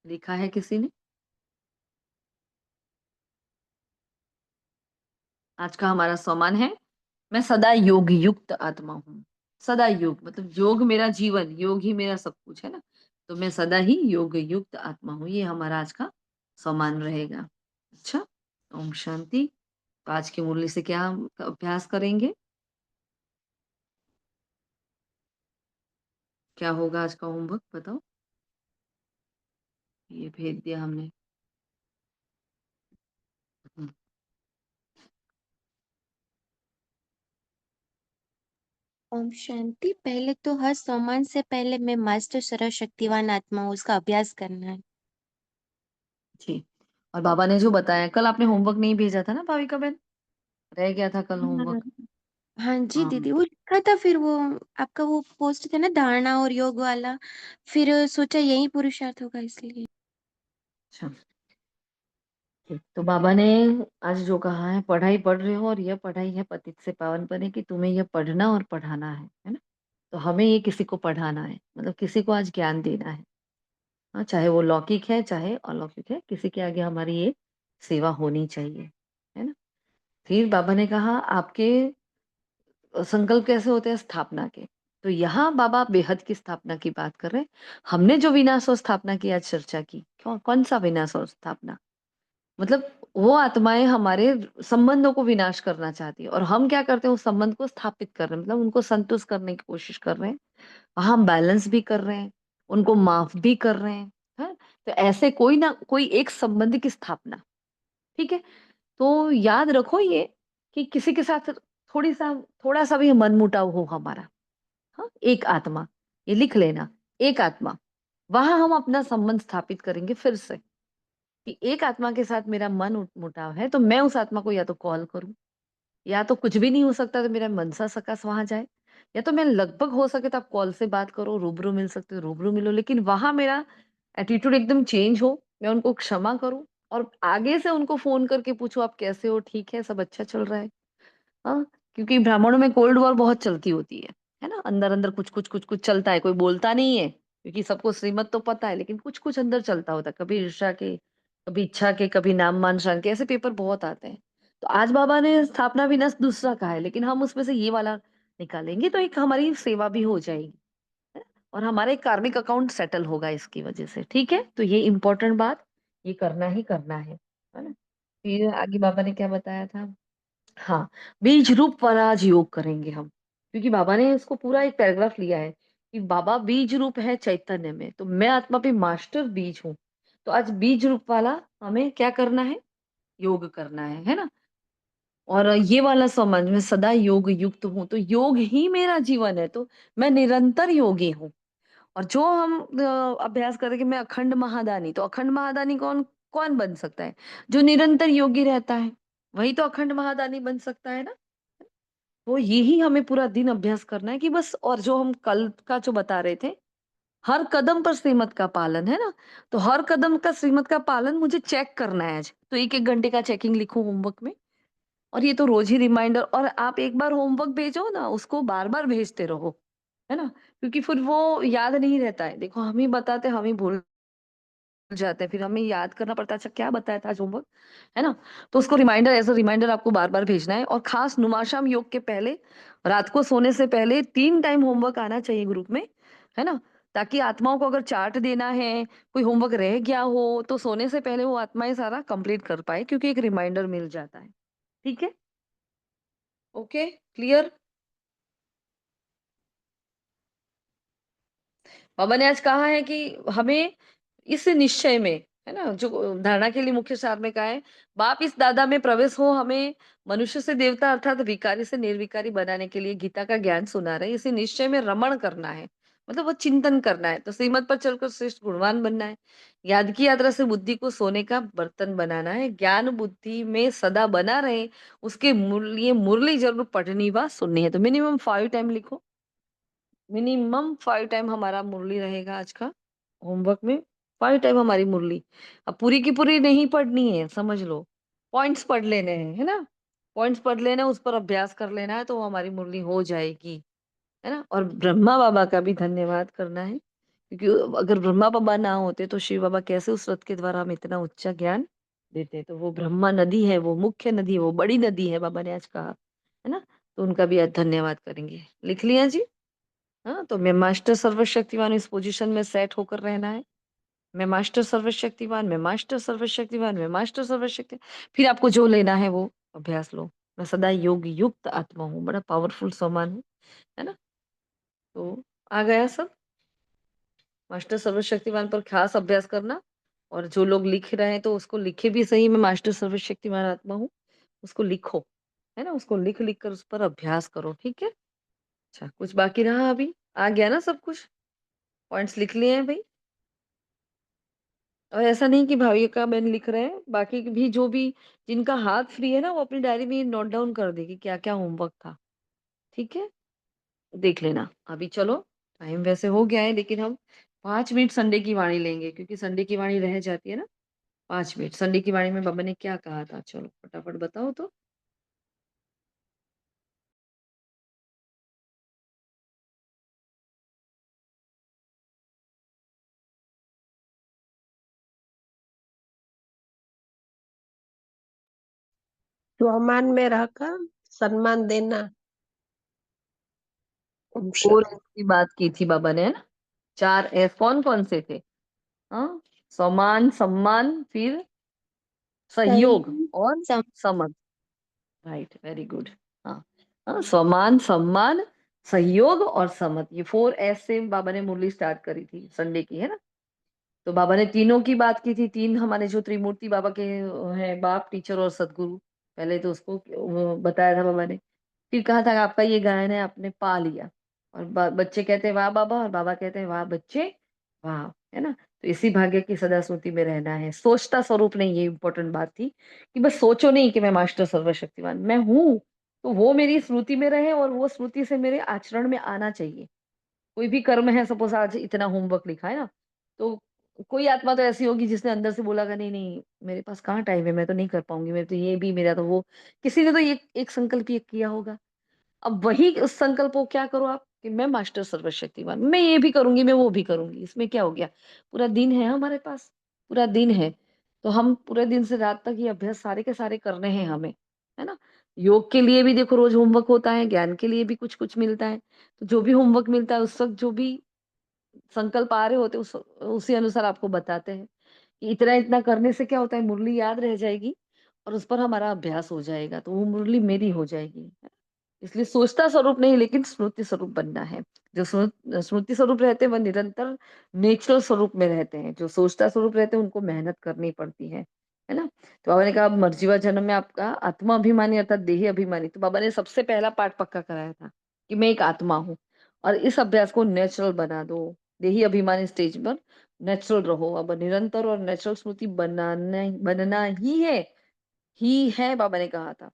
लिखा है किसी ने? आज का हमारा सम्मान है, मैं सदा योग युक्त आत्मा हूँ। सदा योग मतलब योग मेरा जीवन, योग ही मेरा सब कुछ है ना। तो मैं सदा ही योग युक्त आत्मा हूँ, ये हमारा आज का सम्मान रहेगा। अच्छा, ओम शांति। तो आज की मुरली से क्या हम अभ्यास करेंगे, क्या होगा आज का होमवर्क बताओ? ये भेज दिया हमने। हम्म,
ओम शांति। पहले तो हर सम्मान से पहले मैं मास्टर सर्वशक्तिवान आत्मा हूँ, उसका अभ्यास करना है।
जी। और बाबा ने जो बताया, कल आपने होमवर्क नहीं भेजा था ना भाविका बहन, रह गया था कल
हाँ।
होमवर्क।
हाँ जी
हाँ,
दीदी, वो लिखा था, फिर वो आपका वो पोस्ट था ना धारणा और योग वाला, फिर सोचा यही पुरुषार्थ होगा इसलिए।
अच्छा। ठीक, तो बाबा ने आज जो कहा है, पढ़ाई पढ़ रहे हो और यह पढ़ाई है पतित से पावन बने, कि तुम्हें यह पढ़ना और पढ़ाना है ना। तो हमें ये किसी को पढ़ाना है, मतलब किसी को आज ज्ञान देना है। हाँ, चाहे वो लौकिक है चाहे अलौकिक है, किसी के आगे हमारी ये सेवा होनी चाहिए, है ना। फिर बाबा ने कहा, आपके संकल्प कैसे होते हैं, स्थापना के। तो यहाँ बाबा बेहद की स्थापना की बात कर रहे हैं। हमने जो विनाश और स्थापना की आज चर्चा की, कौन सा विनाश और स्थापना, मतलब वो आत्माएं हमारे संबंधों को विनाश करना चाहती है और हम क्या करते हैं, उस संबंध को स्थापित कर रहे हैं, मतलब उनको संतुष्ट करने की कोशिश कर रहे हैं। वहां हम बैलेंस भी कर रहे हैं, उनको माफ भी कर रहे हैं, है? तो ऐसे कोई ना कोई एक संबंध की स्थापना, ठीक है। तो याद रखो ये, कि किसी के साथ थोड़ा सा भी मनमुटाव हो हमारा, हाँ, एक आत्मा, ये लिख लेना, एक आत्मा, वहां हम अपना संबंध स्थापित करेंगे फिर से। कि एक आत्मा के साथ मेरा मन मुटाव है, तो मैं उस आत्मा को या तो कॉल करूं, या तो कुछ भी नहीं हो सकता तो मेरा मनसा सकाश वहां जाए, या तो मैं लगभग हो सके तो आप कॉल से बात करो, रूबरू मिल सकते हो रूबरू मिलो, लेकिन वहां मेरा एटीट्यूड एकदम चेंज हो, मैं उनको क्षमा करूं और आगे से उनको फोन करके पूछो, आप कैसे हो, ठीक है, सब अच्छा चल रहा है। हाँ, क्योंकि ब्राह्मणों में कोल्ड वॉर बहुत चलती होती है ना। अंदर अंदर कुछ कुछ कुछ कुछ चलता है, कोई बोलता नहीं है, क्योंकि सबको श्रीमत तो पता है, लेकिन कुछ-कुछ अंदर चलता होता है। कभी ईर्ष्या के, कभी इच्छा के, कभी नाम-मान शान के, ऐसे पेपर बहुत आते हैं। तो आज बाबा ने स्थापना विनाश दूसरा कहा है, लेकिन हम उसमें से ये वाला निकालेंगे तो एक हमारी सेवा भी हो जाएगी, है ना? और हमारा एक कार्मिक अकाउंट सेटल होगा इसकी वजह से, ठीक है? तो ये इम्पोर्टेंट बात, ये करना ही करना है ना? फिर आगे बाबा ने क्या बताया था? हाँ, बीज रूप राज योग करेंगे हम, क्योंकि बाबा ने इसको पूरा एक पैराग्राफ लिया है कि बाबा बीज रूप है चैतन्य में, तो मैं आत्मा भी मास्टर बीज हूँ। तो आज बीज रूप वाला हमें क्या करना है? योग करना है ना? और ये वाला समझ मैं सदा योग युक्त हूँ, तो योग ही मेरा जीवन है, तो मैं निरंतर योगी हूँ। और जो हम अभ्यास करें कि मैं अखंड महादानी, तो अखंड महादानी कौन कौन बन सकता है? जो निरंतर योगी रहता है, वही तो अखंड महादानी बन सकता है ना? तो यही हमें पूरा दिन अभ्यास करना है कि बस, और जो हम कल का जो बता रहे थे, हर कदम पर श्रीमत का पालन, है ना? तो हर कदम का श्रीमत का पालन मुझे चेक करना है आज। तो 1-1 घंटे का चेकिंग लिखो होमवर्क में, और ये तो रोज़ ही रिमाइंडर, और आप एक बार होमवर्क भेजो ना, उसको बार-बार भेजते रहो, है ना? क्योंकि फिर वो याद नहीं रहता है। देखो हम ही बताते, हम ही भूल जाते हैं, फिर हमें याद करना पड़ता है, अच्छा क्या बताया था आज होमवर्क, है ना? तो उसको रिमाइंडर, एज़ अ रिमाइंडर आपको बार-बार भेजना है, और खास नुमाशाम योग के पहले, रात को सोने से पहले 3 टाइम होमवर्क आना चाहिए ग्रुप में, है ना? ताकि आत्माओं को अगर चार्ट देना है, कोई होमवर्क रह गया हो, तो सोने से पहले वो आत्माएँ सारा कंप्लीट कर पाएँ, क्योंकि एक रिमाइंडर मिल जाता है। ठीक है? Okay, clear? बाबा ने आज कहा है कि हमें इस निश्चय में, है ना, जो धारणा के लिए मुख्य सार में कहा है, बाप इस दादा में प्रवेश हो, हमें मनुष्य से देवता अर्थात विकारी से निर्विकारी बनाने के लिए गीता का ज्ञान सुना रहे, इसी निश्चय में रमण करना है, मतलब वो चिंतन करना है, तो श्रीमत पर चलकर श्रेष्ठ गुणवान बनना है, याद की यात्रा से बुद्धि को सोने का बर्तन बनाना है, ज्ञान बुद्धि में सदा बना रहे, उसके लिए मुरली जरूर पढ़नी व सुननी है। तो मिनिमम 5 टाइम लिखो, मिनिमम 5 टाइम हमारा मुरली रहेगा आज का होमवर्क में, 5 टाइम हमारी मुरली। अब पूरी की पूरी नहीं पढ़नी है, समझ लो। पॉइंट्स पढ़ लेने हैं, है ना? पॉइंट्स पढ़ लेना है, उस पर अभ्यास कर लेना है, तो वो हमारी मुरली हो जाएगी, है ना? और ब्रह्मा बाबा का भी धन्यवाद करना है, क्योंकि अगर ब्रह्मा बाबा ना होते, तो शिव बाबा कैसे उस रथ के द्वारा हमें इतना ऊँचा ज्ञान देते? तो वो ब्रह्मा नदी है, वो मुख्य नदी है, वो बड़ी नदी है, बाबा ने आज कहा, है ना? तो उनका भी आज धन्यवाद करेंगे। लिख लिया जी? हाँ, तो मैं मास्टर सर्वशक्तिमान इस पोजीशन में सेट होकर रहना है। मैं मास्टर सर्वशक्तिमान, मैं मास्टर सर्वशक्तिमान, मैं मास्टर सर्वशक्ति, फिर आपको जो लेना है वो अभ्यास लो। मैं सदा योग युक्त आत्मा हूँ, बड़ा पावरफुल सम्मान हूँ, है ना? तो आ गया सब? मास्टर सर्वशक्तिमान पर खास अभ्यास करना, और जो लोग लिख रहे हैं तो उसको लिखे भी सही, मैं मास्टर सर्वशक्तिमान आत्मा हूँ, उसको लिखो, है ना? उसको लिख-लिख कर उस पर अभ्यास करो, ठीक है? अच्छा, कुछ बाकी रहा अभी? आ गया ना सब कुछ? पॉइंट्स लिख लिए हैं भई? और ऐसा नहीं कि भाविका बहन लिख रहे हैं, बाकी भी जो भी जिनका हाथ फ्री है ना, वो अपनी डायरी में नोट डाउन कर दे कि क्या-क्या होमवर्क था, ठीक है? देख लेना। अभी चलो, टाइम वैसे हो गया है, लेकिन हम 5 मिनट संडे की वाणी लेंगे, क्योंकि संडे की वाणी रह जाती है ना, 5 मिनट। संडे की वाणी में बाबा ने क्या कहा था? चलो फटाफट बताओ तो।
स्वमान में रहकर सम्मान देना। ओम
4
शांति।
एस की बात की थी बाबा ने, है ना? 4 एस कौन-कौन से थे? हाँ, समान, सम्मान, फिर सहयोग
सही
और
सम
समझ। Right, very good. हाँ, हाँ, सम्मान, सम्मान, सहयोग और समझ, ये 4 एस से बाबा ने मुरली स्टार्ट करी थी संडे की, है ना? तो बाबा ने तीनों की बात की थी, 3 हमारे जो त्रिमूर्ति बाबा के हैं, बाप, टीचर और सदगुरु। पहले तो उसको वो बताया था बाबा ने। फिर कहा था कि आपका ये गायन है, आपने पा लिया। और बच्चे कहते हैं वाह बाबा, और बाबा कहते हैं वाह बच्चे, वाह, है ना? तो इसी भाग्य की सदा स्मृति में रहना है। सोचता स्वरूप नहीं, ये इम्पोर्टेंट बात थी कि बस सोचो नहीं कि मैं मास्टर सर्वशक्तिमान मैं हूँ, तो वो मेरी स्मृति में रहे, और वो स्मृति से मेरे आचरण में आना चाहिए। कोई भी कर्म है, सपोज आज इतना होमवर्क लिखा है ना, तो कोई आत्मा तो ऐसी होगी जिसने अंदर से बोला, नहीं नहीं मेरे पास कहाँ टाइम है, मैं तो नहीं कर पाऊंगी, मैं तो ये भी, मेरा तो वो, किसी ने तो ये एक संकल्प ये किया होगा। अब वही उस संकल्प को क्या करो आप, कि मैं मास्टर सर्वशक्तिमान, मैं ये भी करूँगी, मैं वो भी करूँगी, इसमें क्या हो गया? पूरा दिन है हमारे पास, पूरा दिन है, तो हम पूरे दिन से रात तक ये अभ्यास सारे के सारे करने हैं हमें, है ना? योग के लिए भी देखो रोज़ होमवर्क होता है, ज्ञान के लिए भी कुछ-कुछ मिलता है, तो जो भी होमवर्क मिलता है उस वक़्त जो भी संकल्प आ रहे होते हैं उसी अनुसार आपको बताते हैं, कि इतना-इतना करने से क्या होता है मुरली याद रह जाएगी और उस पर हमारा अभ्यास हो जाएगा, तो वो मुरली मेरी हो जाएगी। इसलिए सोचता स्वरूप नहीं लेकिन स्मृति स्वरूप बनना है। जो स्मृति स्वरूप रहते हैं वह निरंतर नेचुरल स्वरूप में रहते हैं। जो सोचता स्वरूप रहते हैं उनको मेहनत करनी पड़ती है ना? तो बाबा ने कहा अब मर्जीवा जन्म में आपका आत्मा अभिमानी अर्थात देही अभिमानी तो बाबा ने सबसे पहला पाठ पक्का कराया था कि मैं एक आत्मा हूँ और इस अभ्यास को नेचुरल बना दो। देही अभिमानी स्टेज पर नेचुरल रहो। अब निरंतर और नेचुरल स्मृति बनना ही है बाबा ने कहा था।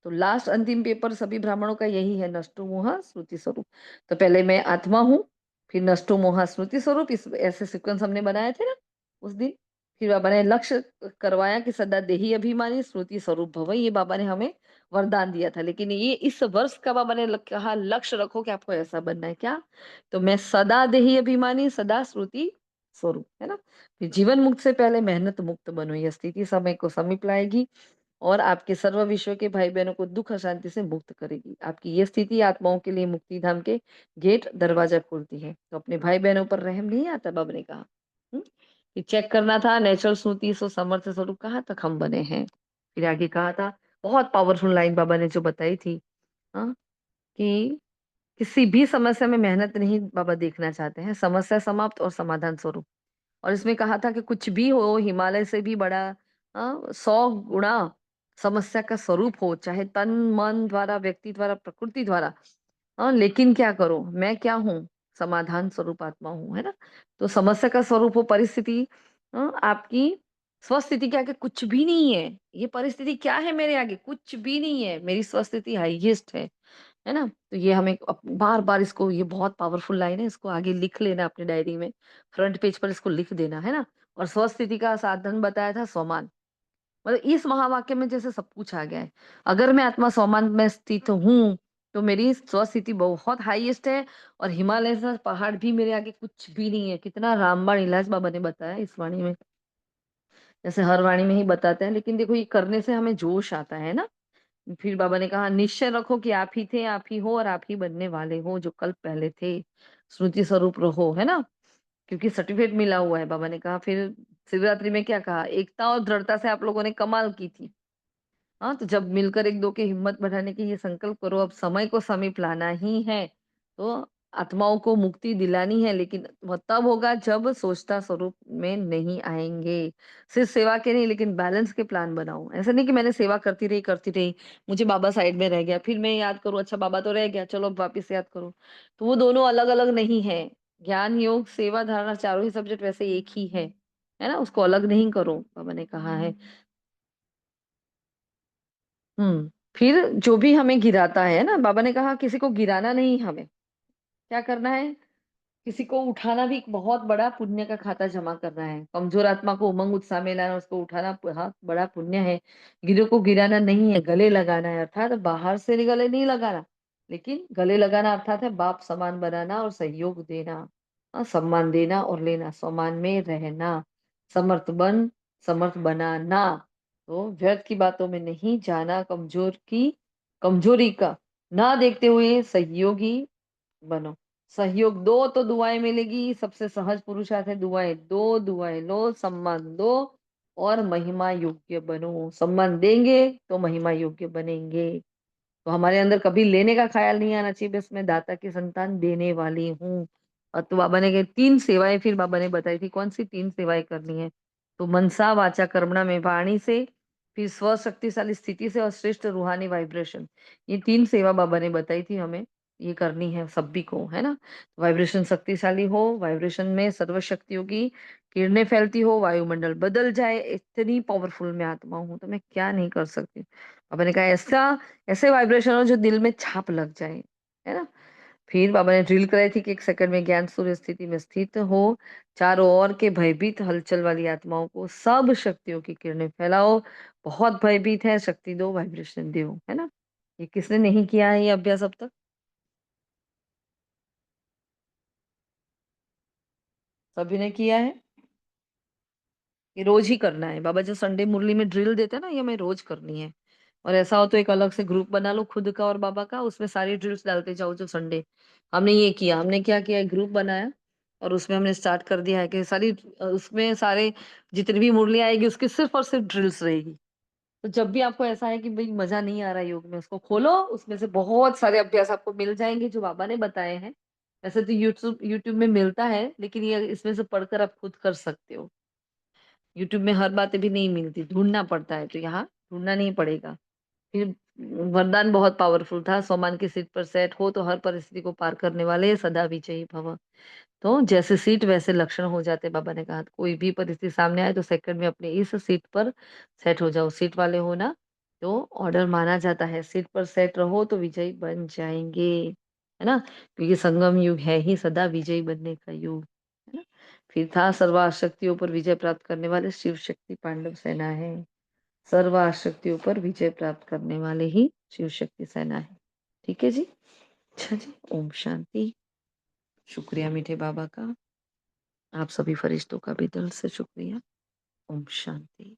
तो लास्ट अंतिम पेपर सभी ब्राह्मणों का यही है नष्टो मोह स्मृति स्वरूप। तो पहले मैं आत्मा हूँ, फिर नष्टो मोह स्मृति स्वरूप इस ऐसे सीक्वेंस हमने बनाए थे ना उस दिन। फिर बाबा ने लक्ष्य करवाया कि सदा देही अभिमानी स्मृति स्वरूप भव ये बाबा ने हमें वरदान दिया था। लेकिन ये इस वर्ष का बाबा ने कहा लक्ष्य रखो कि आपको ऐसा बनना है क्या? तो मैं सदा देही अभिमानी सदा स्मृति स्वरूप है ना। फिर जीवन मुक्त से पहले मेहनत मुक्त बनो। यह स्थिति समय को समीप लाएगी और आपके सर्व विश्व के भाई-बहनों को दुःख अशांति से मुक्त करेगी। आपकी ये स्थिति आत्माओं के लिए मुक्ति धाम के गेट दरवाजा खोलती है। तो अपने भाई-बहनों पर रहम नहीं आता बाबा ने कहा। हुँ? ये चेक करना था नेचुरल स्मृति सो समर्थ स्वरूप कहाँ तक हम बने हैं। फिर आगे कहा था बहुत पावरफुल लाइन बाबा ने जो बताई थी हाँ, कि किसी भी समस्या में मेहनत नहीं बाबा देखना चाहते हैं। समस्या समाप्त और समाधान स्वरूप। और इसमें कहा था कि कुछ भी हो हिमालय से भी बड़ा 100 गुणा समस्या का स्वरूप हो, चाहे तन, मन द्वारा, व्यक्ति द्वारा, प्रकृति द्वारा। लेकिन क्या करो, मैं क्या हूँ? समाधान स्वरूप आत्मा हूँ, है ना? तो समस्या का स्वरूप हो परिस्थिति आपकी स्वस्थिति के आगे कुछ भी नहीं है। ये परिस्थिति क्या है मेरे आगे? कुछ भी नहीं है। मेरी स्वस्थिति हाईएस्ट है ना? तो ये हमें बार-बार इसको ये बहुत पावरफुल लाइन है, इसको आगे लिख लेना अपनी डायरी में, फ्रंट पेज पर इसको लिख देना, है ना? और स्वस्थिति का साधन बताया था स्वमान। मतलब इस महावाक्य में जैसे सब कुछ आ गया है। अगर मैं आत्मा स्वमान में स्थित हूँ, तो मेरी स्वस्थिति बहुत हाईएस्ट है और हिमालय सा पहाड़ भी मेरे आगे कुछ भी नहीं है। कितना रामबाण इलाज बाबा ने बताया इस वाणी में। जैसे हर वाणी में ही बताते हैं, लेकिन देखो ये करने से हमें जोश आता है ना? फिर बाबा ने कहा निश्चय रखो कि आप ही थे, आप ही हो और आप ही बनने वाले हो जो कल पहले थे। स्मृति स्वरूप रहो, है ना? क्योंकि सर्टिफिकेट मिला हुआ है। बाबा ने कहा फिर शिवरात्रि में क्या कहा? एकता और दृढ़ता से आप लोगों ने कमाल की थी। हाँ, तो जब मिलकर एक-दो की हिम्मत बढ़ाने की ये संकल्प करो, अब समय को समीप लाना ही है, तो आत्माओं को मुक्ति दिलानी है, लेकिन वह तब होगा जब सोचता स्वरूप में नहीं आएँगे। सिर्फ सेवा के नहीं लेकिन बैलेंस के प्लान बनाओ। ऐसा नहीं कि मैंने सेवा करती रही, मुझे बाबा साइड में रह गया, फिर मैं याद करूँ अच्छा बाबा तो रह गया, चलो अब वापस याद करो। तो वो दोनों अलग-अलग नहीं है। ज्ञान, योग, सेवा, धारणा चारों ही सब्जेक्ट वैसे एक ही है ना? उसको अलग नहीं करो, बाबा ने कहा है। फिर जो भी हमें गिराता है ना, बाबा ने कहा किसी को गिराना नहीं हमें, क्या करना है? किसी को उठाना भी एक बहुत बड़ा पुण्य का खाता जमा करना है। कमज़ोर आत्मा को उमंग उत्साह में लाना, उसको उठाना बहुत बड़ा पुण्य है। गिरोह को गिराना नहीं है, गले लगाना है अर्थात बाहर से गले नहीं लगाना, लेकिन गले लगाना अर्थात है बाप समान बनाना और सहयोग देना, सम्मान देना और लेना, सम्मान में रहना, समर्थ बनाना। तो व्यर्थ की बातों में नहीं जाना, कमजोरी का ना देखते हुए सहयोगी बनो। सहयोग दो तो दुआएँ मिलेगी, सबसे सहज पुरुषार्थ है दुआएँ दो, दुआएँ लो, सम्मान दो और महिमा योग्य बनो। सम्मान देंगे तो महिमा योग्य बनेंगे। तो हमारे अंदर कभी लेने का ख़्याल नहीं आना चाहिए, बस मैं दाता की संतान देने वाली हूँ। तो बाबा ने कहा 3 सेवाएँ फिर बाबा ने बताई थी, कौन-सी 3 सेवाएँ करनी है? तो मनसा, वाचा, कर्मणा में वाणी से, फिर स्वशक्तिशाली स्थिति से और श्रेष्ठ रूहानी वाइब्रेशन। ये 3 सेवा बाबा ने बताई थी हमें, ये करनी है सभी को, है ना? वाइब्रेशन शक्तिशाली हो, वाइब्रेशन में सर्व शक्तियों की किरणें फैलती हो, वायुमंडल बदल जाए, इतनी पावरफुल मैं आत्मा हूँ, तो मैं क्या नहीं कर सकती? बाबा ने कहा ऐसे वाइब्रेशन हो जो दिल में छाप लग जाए, है ना? फिर बाबा ने ड्रिल कराई थी कि 1 सेकंड में ज्ञान सूर्य स्थिति में स्थित हो, चारों ओर के भयभीत हलचल वाली आत्माओं को सब शक्तियों की किरणें फैलाओ, बहुत भयभीत है, शक्ति दो, वाइब्रेशन दो, है ना? ये किसने नहीं किया है ये अभ्यास अब तक? सभी ने किया है? ये रोज ही करना है। बाबा जो संडे मुरली में ड्रिल देते हैं ना, ये हमें रोज करनी है। और ऐसा हो तो एक अलग से ग्रुप बना लो खुद का और बाबा का, उसमें सारी ड्रिल्स डालते जाओ जो संडे। हमने ये किया, हमने क्या किया, एक ग्रुप बनाया और उसमें हमने स्टार्ट कर दिया है कि उसमें सारे जितनी भी मुरली आएगी उसकी सिर्फ और सिर्फ ड्रिल्स रहेगी। तो जब भी आपको ऐसा है कि भाई मजा नहीं आ रहा योग में, उसको खोलो, उसमें से बहुत सारे अभ्यास आपको मिल जाएंगे जो बाबा ने बताए हैं। वैसे तो यूट्यूब यूट्यूब में मिलता है, लेकिन ये इसमें से पढ़कर आप खुद कर सकते हो। यूट्यूब में हर बातें भी नहीं मिलती, ढूंढना पड़ता है, तो यहाँ ढूंढना नहीं पड़ेगा। फिर वरदान बहुत पावरफुल था, सोमान की सीट पर सेट हो तो हर परिस्थिति को पार करने वाले सदा विजयी भव। तो जैसे सीट वैसे लक्षण हो जाते, बाबा ने कहा कोई भी परिस्थिति सामने आए तो सेकंड में अपने इस सीट पर सेट हो जाओ। सीट वाले हो ना, तो ऑर्डर माना जाता है, सीट पर सेट रहो तो विजयी बन जाएंगे, है ना। क्योंकि संगम युग है ही सदा विजयी बनने का युग, है ना। फिर था सर्वाशक्तियों पर विजय प्राप्त करने वाले शिव शक्ति पांडव सेना है। सर्वाशक्तियों पर विजय प्राप्त करने वाले ही शिव शक्ति सेना है। ठीक है जी। अच्छा जी, ओम शांति। शुक्रिया मीठे बाबा का, आप सभी फरिश्तों का भी दिल से शुक्रिया। ओम शांति।